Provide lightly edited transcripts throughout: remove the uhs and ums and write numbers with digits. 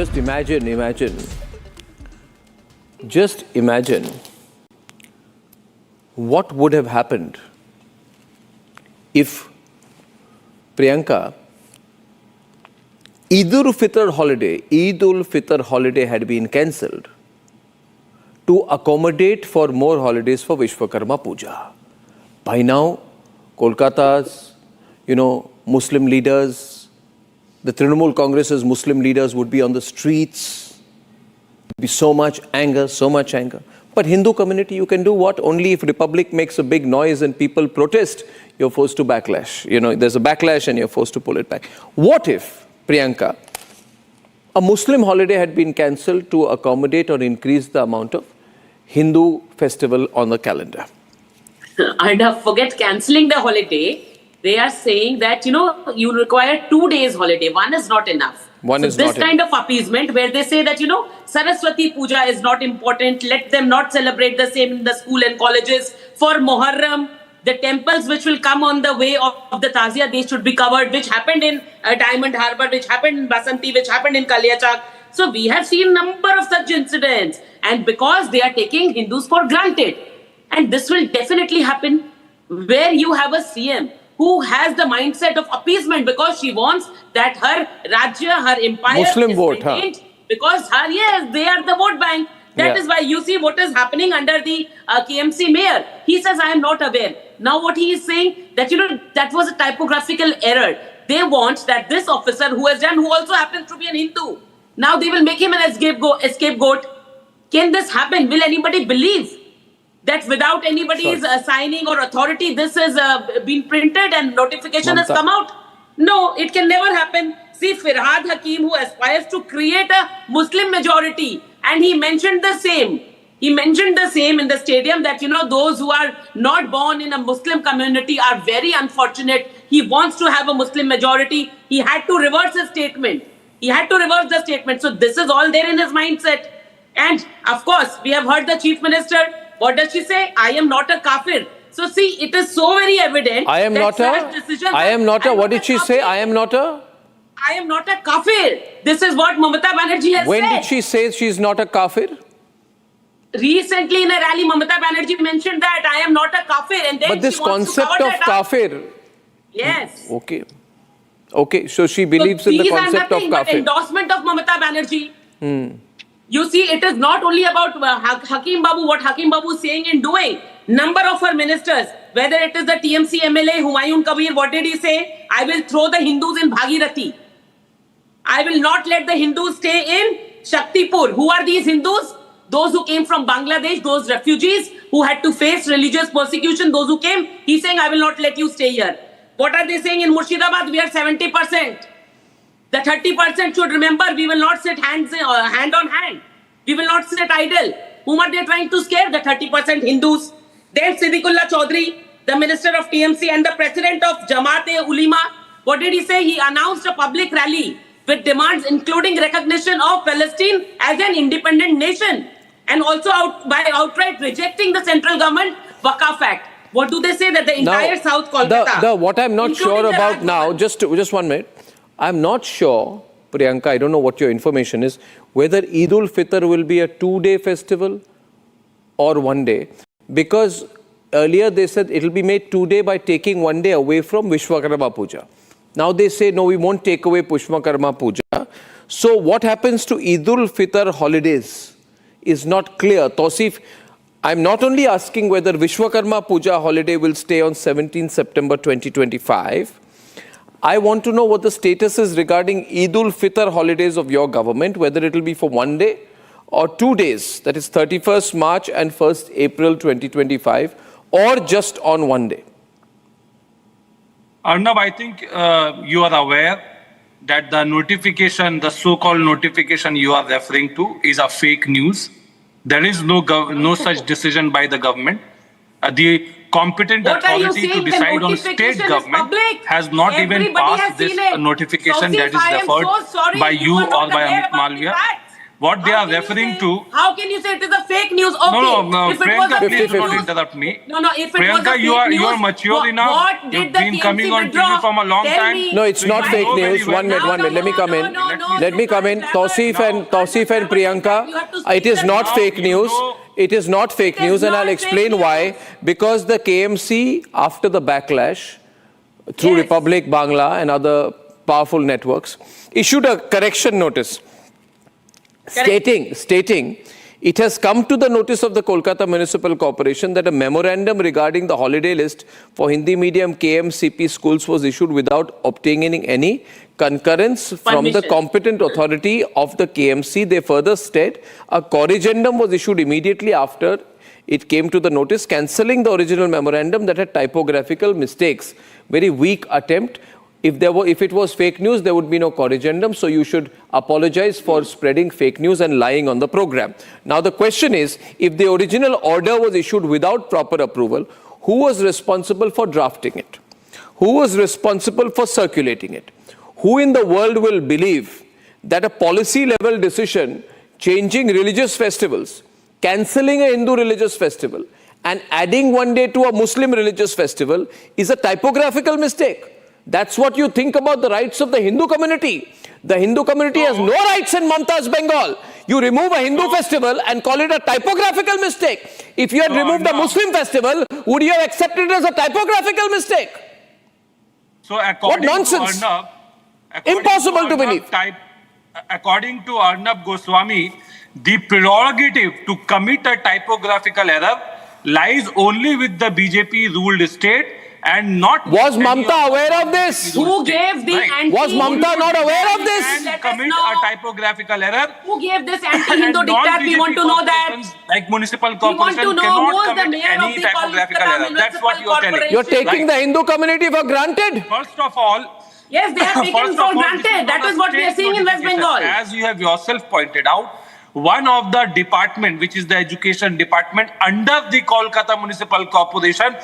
Just imagine what would have happened if Priyanka, Eid ul Fitr holiday had been cancelled to accommodate for more holidays for Vishwakarma Puja. By now, Kolkata's, Muslim leaders, the Trinamool Congress's Muslim leaders would be on the streets. There'd be so much anger. But Hindu community, you can do what? Only if Republic makes a big noise and people protest, you're forced to backlash. There's a backlash and you're forced to pull it back. What if, Priyanka, a Muslim holiday had been cancelled to accommodate or increase the amount of Hindu festival on the calendar? Arnab, forget cancelling the holiday. They are saying that, you require 2 days holiday. One is not enough. This kind of appeasement where they say that, Saraswati Puja is not important. Let them not celebrate the same in the school and colleges. For Muharram, the temples which will come on the way of the Tazia, they should be covered, which happened in Diamond Harbour, which happened in Basanti, which happened in Kaliachak. So we have seen a number of such incidents. And because they are taking Hindus for granted. And this will definitely happen where you have a CM who has the mindset of appeasement because she wants that her Rajya, her empire Muslim is vote, maintained because they are the vote bank. That is why you see what is happening under the KMC mayor. He says, I am not aware. Now what he is saying that, that was a typographical error. They want that this officer who also happens to be an Hindu, now they will make him an scapegoat. Can this happen? Will anybody believe that without anybody's signing or authority, this has been printed and notification has come out? No, it can never happen. See, Firhad Hakim, who aspires to create a Muslim majority, and he mentioned the same. He mentioned the same in the stadium that, those who are not born in a Muslim community are very unfortunate. He wants to have a Muslim majority. He had to reverse his statement. So this is all there in his mindset. And of course, we have heard the Chief Minister. What does she say? I am not a kafir. So see, it is so very evident. What did she say? I am not a kafir. This is what Mamata Banerjee has said. When did she say she's not a kafir? Recently in a rally, Mamata Banerjee mentioned that I am not a kafir. And then but this concept of kafir. Yes. Okay. So she believes in the concept of kafir. Endorsement of Mamata Banerjee. You see, it is not only about Hakim Babu, what Hakim Babu is saying and doing. Number of her ministers, whether it is the TMC MLA, Humayun Kabir, what did he say? I will throw the Hindus in Bhagirathi. I will not let the Hindus stay in Shaktipur. Who are these Hindus? Those who came from Bangladesh, those refugees who had to face religious persecution, those who came. He's saying, I will not let you stay here. What are they saying in Murshidabad? We are 70%. The 30% should remember, we will not sit hand on hand. We will not sit idle. Whom are they trying to scare? The 30% Hindus. Then Siddiqullah Chaudhry, the minister of TMC and the president of Jamaat-e-Ulema. What did he say? He announced a public rally with demands including recognition of Palestine as an independent nation. And also outright rejecting the central government Waqf Act. What do they say? That the entire South Kolkata... What I'm not sure about now, just 1 minute. I'm not sure, Priyanka, I don't know what your information is, whether Eid ul Fitr will be a 2-day festival or 1 day. Because earlier they said it will be made 2-day by taking 1 day away from Vishwakarma Puja. Now they say, no, we won't take away Vishwakarma Puja. So what happens to Eid ul Fitr holidays is not clear. Tausif, I'm not only asking whether Vishwakarma Puja holiday will stay on 17 September 2025, I want to know what the status is regarding Eid ul Fitr holidays of your government, whether it will be for 1 day or 2 days, that is 31st March and 1st April 2025, or just on 1 day. Arnab, I think you are aware that the notification, the so-called notification you are referring to is a fake news. There is no such decision by the government. The competent authority to decide on state government has not even passed this notification that is referred by you or by Amit Malviya. What they are referring to. How can you say it is a fake news? Okay. No, if it was Priyanka, a please fake do not news, interrupt me. No, if it was a Priyanka, fake you are news, mature enough. What did You've the been TMC coming on withdraw? TV from a long Tell time. me. No, it's not you fake know very news. well. One minute. Let me come in. Let me come in. Tausif and Priyanka, it is not fake news. It is not fake It is news, and not I'll fake explain news. why. Because the KMC, after the backlash, through Yes. Republic Bangla and other powerful networks, issued a correction notice stating it has come to the notice of the Kolkata Municipal Corporation that a memorandum regarding the holiday list for Hindi medium KMCP schools was issued without obtaining any concurrence from the Permission. competent authority of the KMC. They further state a corrigendum was issued immediately after it came to the notice, cancelling the original memorandum that had typographical mistakes. Very weak attempt. If it was fake news, there would be no corrigendum. So you should apologize for spreading fake news and lying on the program. Now the question is, if the original order was issued without proper approval, who was responsible for drafting it? Who was responsible for circulating it? Who in the world will believe that a policy level decision changing religious festivals, cancelling a Hindu religious festival and adding one day to a Muslim religious festival is a typographical mistake? That's what you think about the rights of the Hindu community. The Hindu community has no rights in MAMATA'S Bengal. You remove a Hindu festival and call it a typographical mistake. If you had removed a Muslim festival, would you have accepted it as a typographical mistake? So according What nonsense. to Arnab, Impossible to believe. According to Arnab Goswami, the prerogative to commit a typographical error lies only with the BJP ruled state and not. Was Mamata aware of this? Who gave the anti? Was Mamata not aware of this? And commit a typographical error. Who gave this anti-Hindu diktat? We want to know that. Like municipal We want corporation to know cannot who is the commit mayor of any the typographical Kolkata error. That's what you are telling. Municipal You're taking the Hindu community for granted. First of all, Yes, they are taken first for of all, this granted. That not is a what we are state seeing in West notification. Bengal. As you have yourself pointed out, one of the department, which is the education department under the Kolkata Municipal Corporation,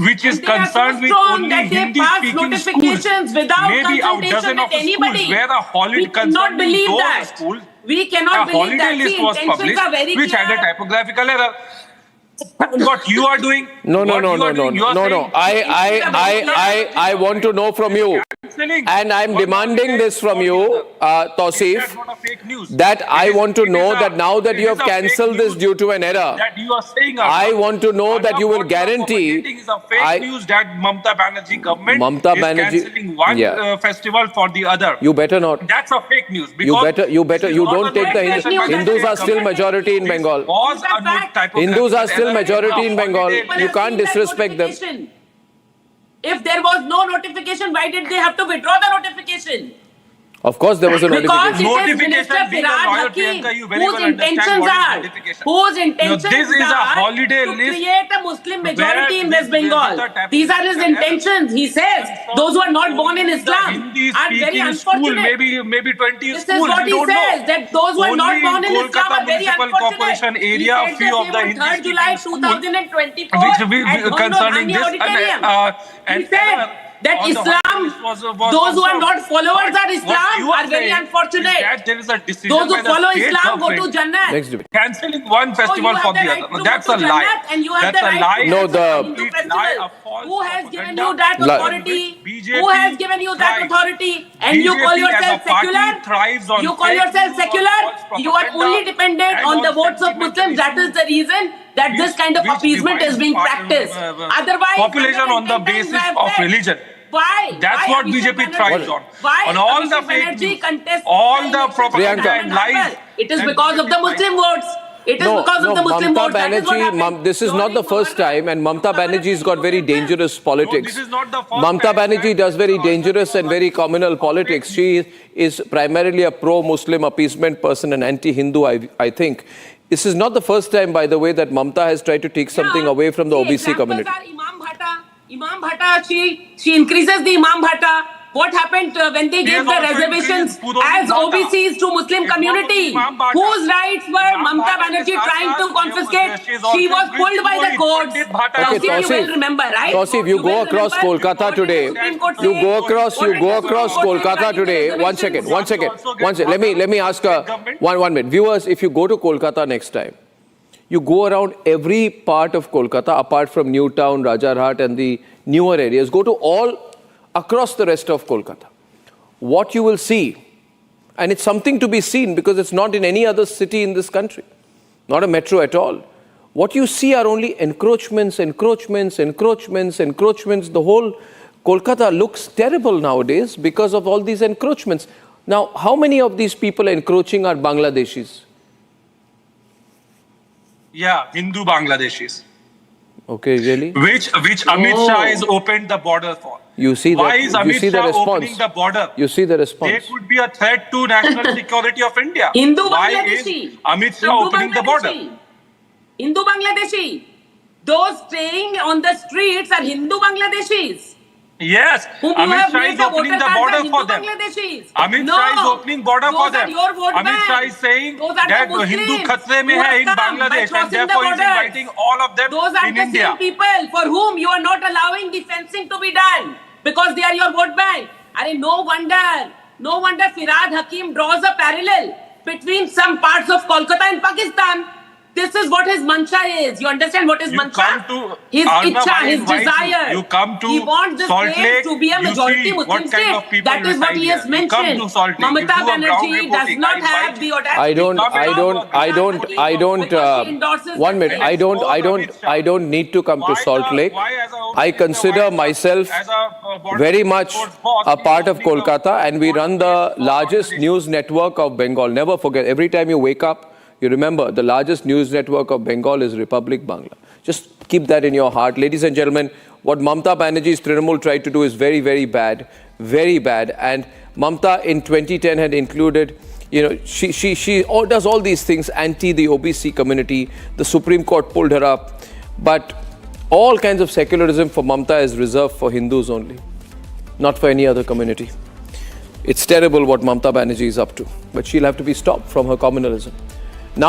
which is And they are so concerned with strong only that they Hindi pass speaking schools, notifications without maybe a consultation dozen with of schools anybody. where a holiday We cannot concerning believe those that. schools, We a cannot believe holiday that. list The was intentions published, are very which had a clear. typographical error. What you are doing? No. You are saying- I want to know from you. And I'm demanding this from you, Tausif, That's not a fake news. that I It is- want to it know is a- that now that it you is have a fake cancelled this news due to an error, that you are saying, I want to know that you will what you are guarantee- propagating is a fake news that Mamata Banerjee government Mamata is Banerjee- cancelling one Yeah. festival for the other. you better not. That's a fake news. You because better, this you is not don't a take the notification by the Hindus state are still government. majority in This Bengal. was a typographical Hindus are still error. majority in Bengal. Holiday People You have can't seen that disrespect them. notification. If there was no notification, why did they have to withdraw the notification? Of course, there was a Because notification. it is Notification Minister being a Firad lawyer, Hakim, Priyanka, you very whose well understand intentions what is are, notification. whose intentions this is a are holiday to list create a Muslim majority where in this- West Bengal. with the type These are of his error. intentions. He says those who are not born in Islam are very unfortunate. Maybe 20 This is schools. what we he don't says, know. that those who are not Only born in Islam Kolkata are very Municipal unfortunate. Corporation He area, said few the of the same on 3rd July Hindi-speaking 2024 which at concerning Bhangno this Auditorium. and He said error that on the Islam, holiday list was those who are observed. not followers But of Islam what you are very saying unfortunate. is that there is a decision Those who by the follow state Islam go to government Jannah. Next debate. cancelling one So festival you have for the the right other. to That's go a to lie. Jannat and you have That's the a right lie. to No, cancel the- a Hindu complete lie, festival. a false Who has given propaganda you that Lie. authority? BJP Who has given you that thrives. authority? And you call BJP as yourself a party secular? thrives on You call fake yourself news, on secular? false You are propaganda, only dependent and on the on votes of sentimental Muslims. That is issues the reason that this kind of which appeasement is divides being practiced. Otherwise, population on the 110 times basis I have of said, religion. Why? That's Why what Abhishek BJP Banerjee- thrives on. Why On all the Abhishek fake Banerjee news, contests all the elections propaganda time and as lies well? It is that because of the BJP Muslim votes. It is because of the Muslim Mamata votes. That is what Banerjee, happened this is not the during first Muharram. time, and Mamata Banerjee's got very dangerous politics. this is not the first Mamata time Banerjee that does very Arnab dangerous and very was communal politics. She is primarily a pro-Muslim appeasement person and anti-Hindu, I think. This is not the first time, by the way, that Mamata has tried to take something Yeah. away from the See, OBC examples community. are Imam Bhatta, she increases the Imam Bhatta. what happened when they He gave has the also reservations increased as Puroni Bhata. OBCs to Muslim It's not community? only Imam Bhata. Whose rights were Imam Mamata Bhata Banerjee ke trying to saath-saath confiscate? she is She also was pulled increased by the Puroni. courts. Pandit Bhata. Tausif, you Tausif. will remember, right? Tausif, you go will across remember Kolkata what did the today. Supreme Court You say? go across What did the Supreme Court say Kolkata regarding the today. One reservations? second. Let me ask one minute. Viewers, if you go to Kolkata next time, you go around every part of Kolkata, apart from New Town, Rajarhat and the newer areas. Go to all across the rest of Kolkata. What you will see, and it's something to be seen because it's not in any other city in this country, not a metro at all. What you see are only encroachments. The whole Kolkata looks terrible nowadays because of all these encroachments. Now, how many of these people encroaching are Bangladeshis? Yeah, Hindu Bangladeshis. Okay, really? Which Amit Shah has opened the border for. You see that? Why is You Amit see the Shah response. opening the border? You see the They response. could be a threat to national security of India. Hindu Why Bangladeshi. is Amit Shah Hindu opening the border? Bangladeshi. Hindu Bangladeshi. Those staying on the streets are Hindu Bangladeshis. Yes, Whom you Amit have Shah made is the opening voter the cards border are for Hindu them. Bangladeshis. Amit No, Shah is opening border for those are them. your vote Amit banks. Shah is saying Those are that the Muslims Hindu khatre mein who hai have in come by Bangladesh and crossing the therefore he is borders. inviting all of them Those are in the India. same people for whom you are not allowing the fencing to be done because they are your vote bank. And no wonder Firad Hakim draws a parallel between some parts of Kolkata and Pakistan. This is what his mantra is. You understand what his You mantra? come to His Arnab, ichha, I his invite desire. You come to he wants the Salt state Lake, to be a you majority see Muslim what kind state. of people That is what reside he has here. You come mentioned. to Salt Lake, you Mamata do a ground Banerjee does reporting. not I have invite the you. audacity. I don't. I don't need to come to Salt Lake. I consider myself very much a part of Kolkata, and we run the largest news network of Bengal. Never forget. Every time you wake up, you remember the largest news network of Bengal is Republic Bangla. Just keep that in your heart, ladies and gentlemen. What Mamata Banerjee's Trinamool tried to do is very, very bad, and Mamata in 2010 had included, she does all these things anti the OBC community. The Supreme Court pulled her up, but all kinds of secularism for Mamata is reserved for Hindus only, not for any other community. It's terrible what Mamata Banerjee is up to, but she'll have to be stopped from her communalism.